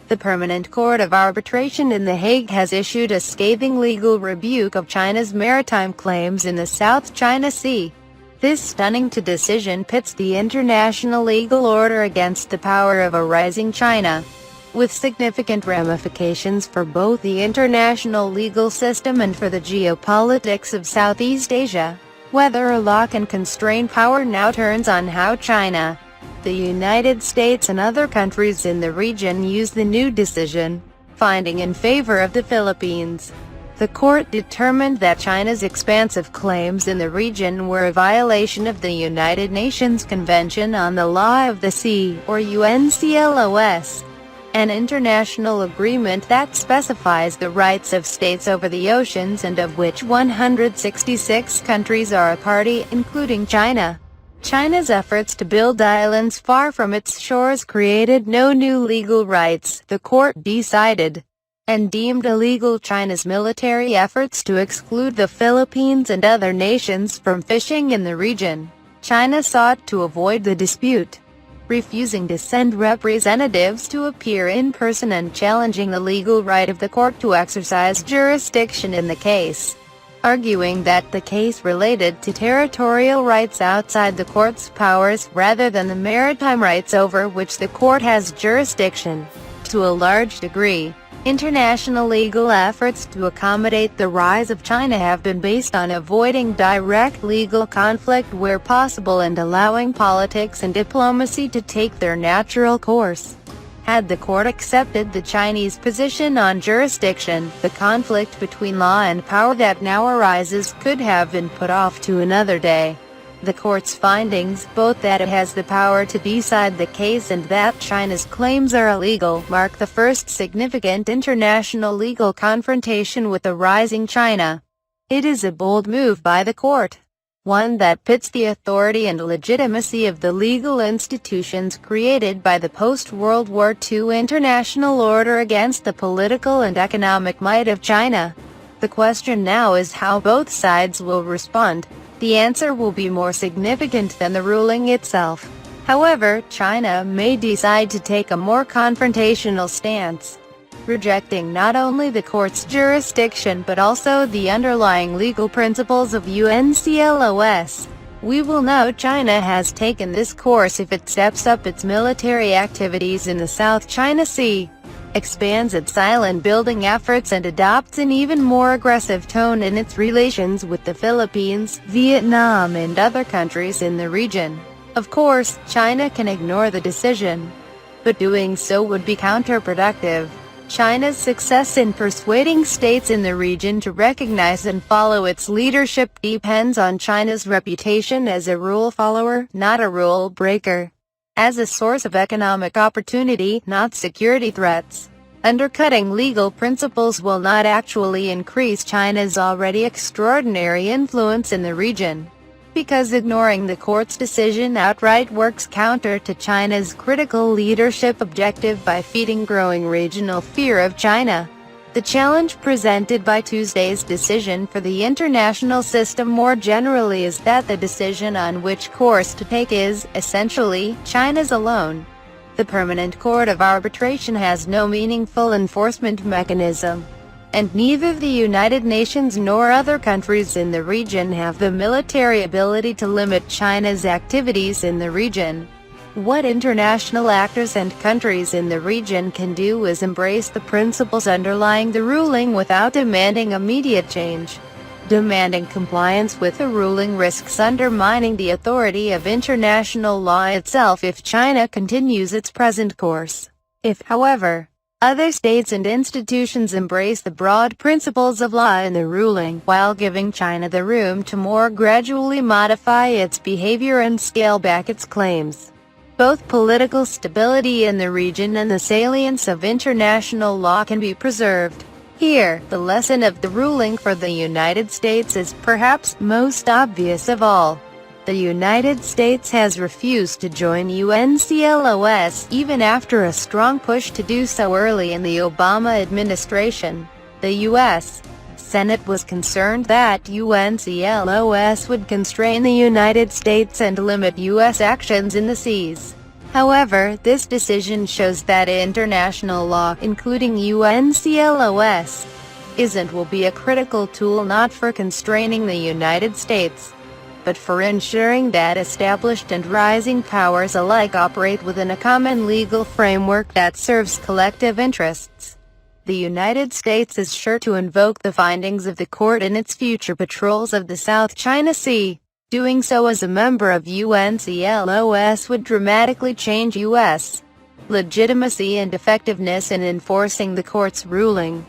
The Permanent Court of Arbitration in The Hague has issued a scathing legal rebuke of China's maritime claims in the South China Sea. This stunning decision pits the international legal order against the power of a rising China, with significant ramifications for both the international legal system and for the geopolitics of Southeast Asia. Whether a law can constrain power now turns on how China, the United States and other countries in the region use the new decision, finding in favor of the Philippines. The court determined that China's expansive claims in the region were a violation of the United Nations Convention on the Law of the Sea, or UNCLOS, an international agreement that specifies the rights of states over the oceans and of which 166 countries are a party, including China. China's efforts to build islands far from its shores created no new legal rights, the court decided, and deemed illegal China's military efforts to exclude the Philippines and other nations from fishing in the region. China sought to avoid the dispute, refusing to send representatives to appear in person and challenging the legal right of the court to exercise jurisdiction in the case, arguing that the case related to territorial rights outside the court's powers rather than the maritime rights over which the court has jurisdiction. To a large degree, international legal efforts to accommodate the rise of China have been based on avoiding direct legal conflict where possible and allowing politics and diplomacy to take their natural course. Had the court accepted the Chinese position on jurisdiction, the conflict between law and power that now arises could have been put off to another day. The court's findings, both that it has the power to decide the case and that China's claims are illegal, mark the first significant international legal confrontation with a rising China. It is a bold move by the court, one that pits the authority and legitimacy of the legal institutions created by the post-World War II international order against the political and economic might of China. The question now is how both sides will respond. The answer will be more significant than the ruling itself. However, China may decide to take a more confrontational stance, rejecting not only the court's jurisdiction but also the underlying legal principles of UNCLOS. We will know China has taken this course if it steps up its military activities in the South China Sea, expands its island-building efforts and adopts an even more aggressive tone in its relations with the Philippines, Vietnam and other countries in the region. Of course, China can ignore the decision, but doing so would be counterproductive. China's success in persuading states in the region to recognize and follow its leadership depends on China's reputation as a rule follower, not a rule breaker, as a source of economic opportunity, not security threats. Undercutting legal principles will not actually increase China's already extraordinary influence in the region, because ignoring the court's decision outright works counter to China's critical leadership objective by feeding growing regional fear of China. The challenge presented by Tuesday's decision for the international system more generally is that the decision on which course to take is, essentially, China's alone. The Permanent Court of Arbitration has no meaningful enforcement mechanism, and neither the United Nations nor other countries in the region have the military ability to limit China's activities in the region. What international actors and countries in the region can do is embrace the principles underlying the ruling without demanding immediate change. Demanding compliance with the ruling risks undermining the authority of international law itself if China continues its present course. If, however, other states and institutions embrace the broad principles of law in the ruling, while giving China the room to more gradually modify its behavior and scale back its claims, both political stability in the region and the salience of international law can be preserved. Here, the lesson of the ruling for the United States is perhaps most obvious of all. The United States has refused to join UNCLOS even after a strong push to do so early in the Obama administration. The U.S. Senate was concerned that UNCLOS would constrain the United States and limit U.S. actions in the seas. However, this decision shows that international law, including UNCLOS, will be a critical tool not for constraining the United States, but for ensuring that established and rising powers alike operate within a common legal framework that serves collective interests. The United States is sure to invoke the findings of the court in its future patrols of the South China Sea. Doing so as a member of UNCLOS would dramatically change U.S. legitimacy and effectiveness in enforcing the court's ruling.